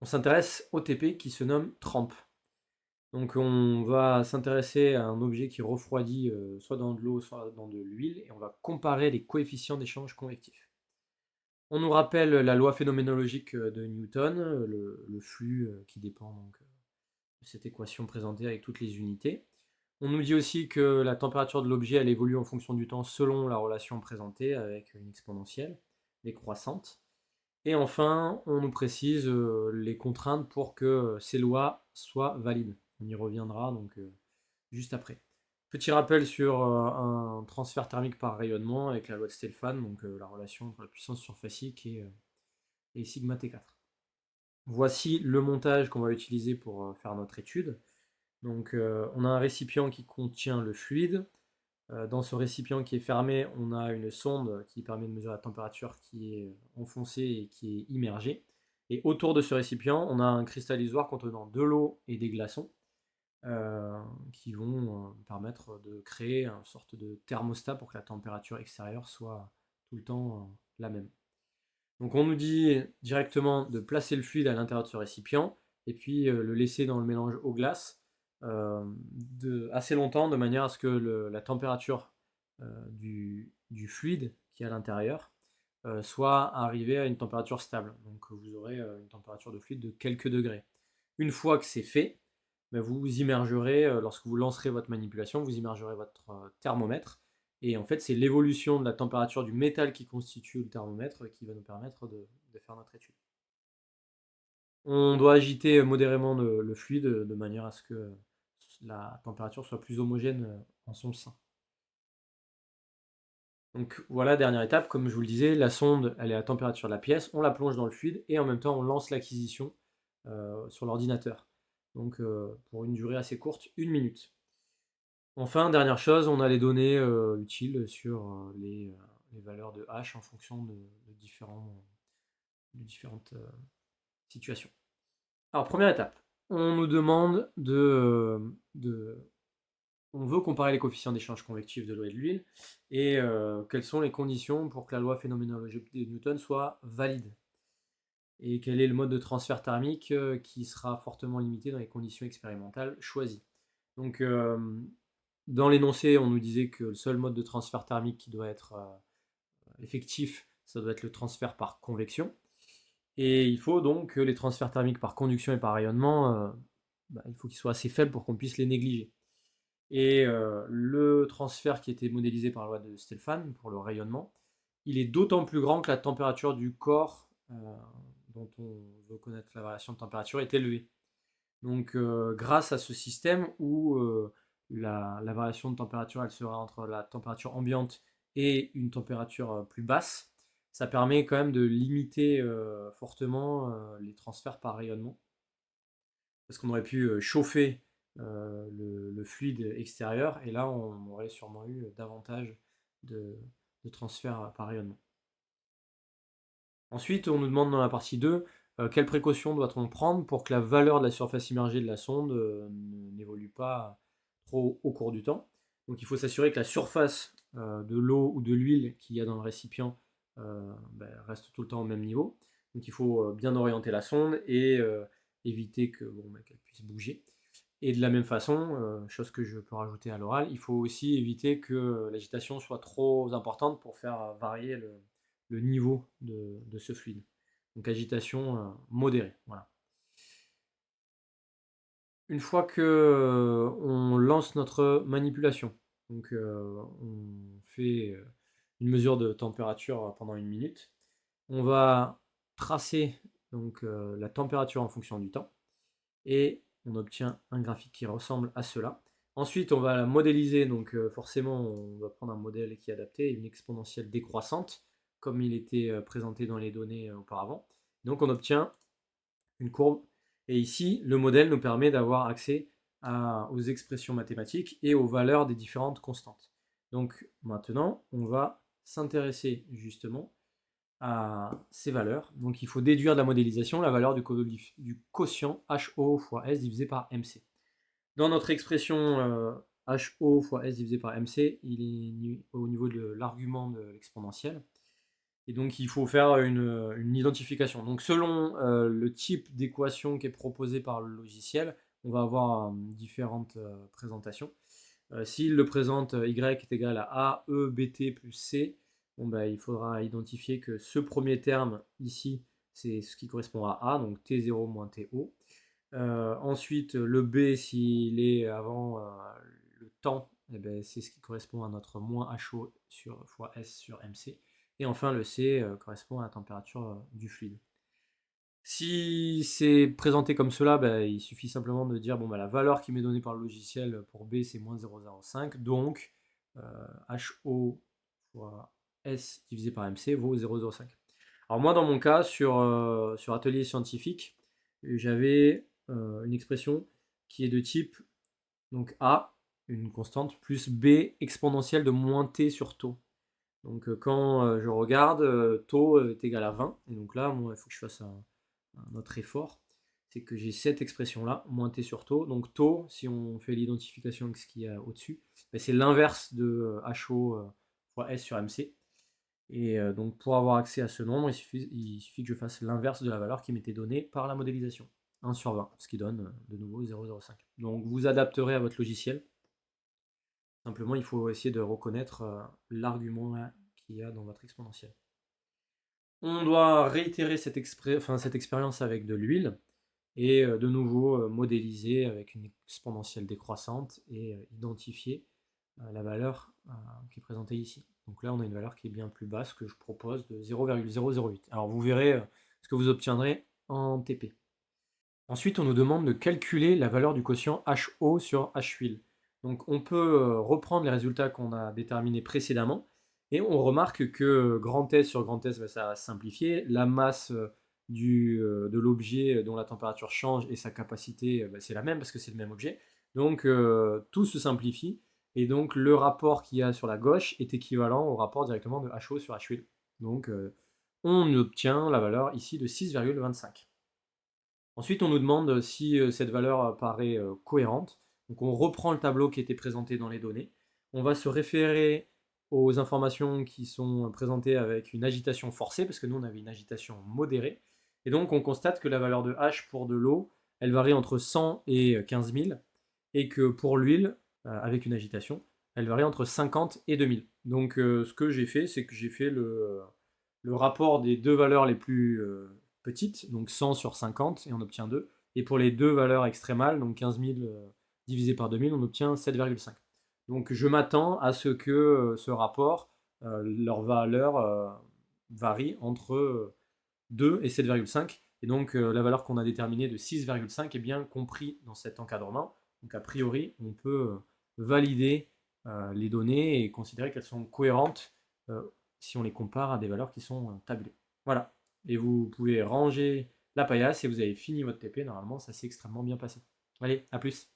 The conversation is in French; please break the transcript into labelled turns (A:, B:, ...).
A: On s'intéresse au TP qui se nomme trempe. Donc on va s'intéresser à un objet qui refroidit soit dans de l'eau, soit dans de l'huile, et on va comparer les coefficients d'échange convectif. On nous rappelle la loi phénoménologique de Newton, le flux qui dépend donc, de cette équation présentée avec toutes les unités. On nous dit aussi que la température de l'objet elle évolue en fonction du temps selon la relation présentée avec une exponentielle décroissante. Et enfin, on nous précise les contraintes pour que ces lois soient valides. On y reviendra donc juste après. Petit rappel sur un transfert thermique par rayonnement avec la loi de Stéphane, donc la relation entre la puissance surfacique et sigma T4. Voici le montage qu'on va utiliser pour faire notre étude. Donc on a un récipient qui contient le fluide. Dans ce récipient qui est fermé, on a une sonde qui permet de mesurer la température qui est enfoncée et qui est immergée. Et autour de ce récipient, on a un cristallisoir contenant de l'eau et des glaçons qui vont permettre de créer une sorte de thermostat pour que la température extérieure soit tout le temps la même. Donc on nous dit directement de placer le fluide à l'intérieur de ce récipient et puis le laisser dans le mélange eau-glace assez longtemps de manière à ce que la température du fluide qui est à l'intérieur soit arrivée à une température stable. Donc vous aurez une température de fluide de quelques degrés. Une fois que c'est fait, ben, vous immergerez, lorsque vous lancerez votre manipulation, vous immergerez votre thermomètre. Et en fait, c'est l'évolution de la température du métal qui constitue le thermomètre qui va nous permettre de faire notre étude. On doit agiter modérément le fluide de manière à ce que la température soit plus homogène en son sein. Donc voilà, dernière étape, comme je vous le disais, la sonde elle est à la température de la pièce, on la plonge dans le fluide et en même temps on lance l'acquisition sur l'ordinateur. Donc pour une durée assez courte, 1 minute. Enfin, dernière chose, on a les données utiles sur les valeurs de H en fonction de différentes situations. Alors, première étape, on nous demande on veut comparer les coefficients d'échange convectif de l'eau et de l'huile, et quelles sont les conditions pour que la loi phénoménologique de Newton soit valide. Et quel est le mode de transfert thermique qui sera fortement limité dans les conditions expérimentales choisies. Donc, dans l'énoncé, on nous disait que le seul mode de transfert thermique qui doit être effectif, ça doit être le transfert par convection. Et il faut donc que les transferts thermiques par conduction et par rayonnement, il faut qu'ils soient assez faibles pour qu'on puisse les négliger. Et le transfert qui était modélisé par la loi de Stéphane pour le rayonnement, il est d'autant plus grand que la température du corps dont on veut connaître la variation de température est élevée. Donc grâce à ce système où la variation de température elle sera entre la température ambiante et une température plus basse, ça permet quand même de limiter fortement les transferts par rayonnement. Parce qu'on aurait pu chauffer le fluide extérieur et là on aurait sûrement eu davantage de, de transferts par rayonnement. Ensuite, on nous demande dans la partie 2 quelles précautions doit-on prendre pour que la valeur de la surface immergée de la sonde n'évolue pas trop au cours du temps. Donc il faut s'assurer que la surface de l'eau ou de l'huile qu'il y a dans le récipient reste tout le temps au même niveau. Donc il faut bien orienter la sonde et éviter qu'elle puisse bouger. Et de la même façon, chose que je peux rajouter à l'oral, il faut aussi éviter que l'agitation soit trop importante pour faire varier le niveau de ce fluide. Donc agitation modérée. Voilà. Une fois que on lance notre manipulation, donc on fait une mesure de température pendant 1 minute, on va tracer donc la température en fonction du temps et on obtient un graphique qui ressemble à cela. Ensuite, on va la modéliser, donc forcément, on va prendre un modèle qui est adapté, une exponentielle décroissante, comme il était présenté dans les données auparavant. Donc on obtient une courbe, et ici, le modèle nous permet d'avoir accès aux expressions mathématiques et aux valeurs des différentes constantes. Donc maintenant, on va s'intéresser justement à ces valeurs. Donc il faut déduire de la modélisation la valeur du quotient HO fois S divisé par MC. Dans notre expression HO fois S divisé par MC, il est au niveau de l'argument de l'exponentielle. Et donc, il faut faire une identification. Donc, selon le type d'équation qui est proposé par le logiciel, on va avoir différentes présentations. S'il le présente y est égal à a, e, bt plus c, bon, bah, il faudra identifier que ce premier terme ici, c'est ce qui correspond à a, donc t0 moins to. Ensuite, le b, s'il est avant le temps, eh ben, c'est ce qui correspond à notre moins HO fois S sur MC. Et enfin, le C correspond à la température du fluide. Si c'est présenté comme cela, bah, il suffit simplement de dire bon, bah, la valeur qui m'est donnée par le logiciel pour B, c'est moins 0,05. Donc, HO fois S divisé par MC vaut 0,05. Alors moi, dans mon cas, sur Atelier Scientifique, j'avais une expression qui est de type donc A, une constante, plus B exponentielle de moins T sur taux. Donc quand je regarde, taux est égal à 20. Et donc là, moi, il faut que je fasse un autre effort. C'est que j'ai cette expression-là, moins T sur taux. Donc taux, si on fait l'identification avec ce qu'il y a au-dessus, ben, c'est l'inverse de HO fois S sur MC. Et donc pour avoir accès à ce nombre, il suffit que je fasse l'inverse de la valeur qui m'était donnée par la modélisation. 1 sur 20, ce qui donne de nouveau 0,05. Donc vous adapterez à votre logiciel. Simplement, il faut essayer de reconnaître l'argument qu'il y a dans votre exponentielle. On doit réitérer cette expérience avec de l'huile et de nouveau modéliser avec une exponentielle décroissante et identifier la valeur qui est présentée ici. Donc là, on a une valeur qui est bien plus basse que je propose de 0,008. Alors vous verrez ce que vous obtiendrez en TP. Ensuite, on nous demande de calculer la valeur du quotient HO sur H-huile. Donc on peut reprendre les résultats qu'on a déterminés précédemment et on remarque que grand S sur grand S, ça va simplifier. La masse de l'objet dont la température change et sa capacité, c'est la même parce que c'est le même objet. Donc tout se simplifie et donc le rapport qu'il y a sur la gauche est équivalent au rapport directement de HO sur H-huile. Donc on obtient la valeur ici de 6,25. Ensuite, on nous demande si cette valeur paraît cohérente. Donc on reprend le tableau qui était présenté dans les données. On va se référer aux informations qui sont présentées avec une agitation forcée, parce que nous on avait une agitation modérée. Et donc on constate que la valeur de H pour de l'eau, elle varie entre 100 et 15 000, et que pour l'huile, avec une agitation, elle varie entre 50 et 2000. Donc ce que j'ai fait, c'est que j'ai fait le rapport des deux valeurs les plus petites, donc 100 sur 50, et on obtient 2. Et pour les deux valeurs extrémales, donc 15 000 divisé par 2000, on obtient 7,5. Donc je m'attends à ce que ce rapport, leur valeur varie entre 2 et 7,5. Et donc la valeur qu'on a déterminée de 6,5 est bien compris dans cet encadrement. Donc a priori, on peut valider les données et considérer qu'elles sont cohérentes si on les compare à des valeurs qui sont tabulées. Voilà. Et vous pouvez ranger la paillasse et vous avez fini votre TP. Normalement, ça s'est extrêmement bien passé. Allez, à plus.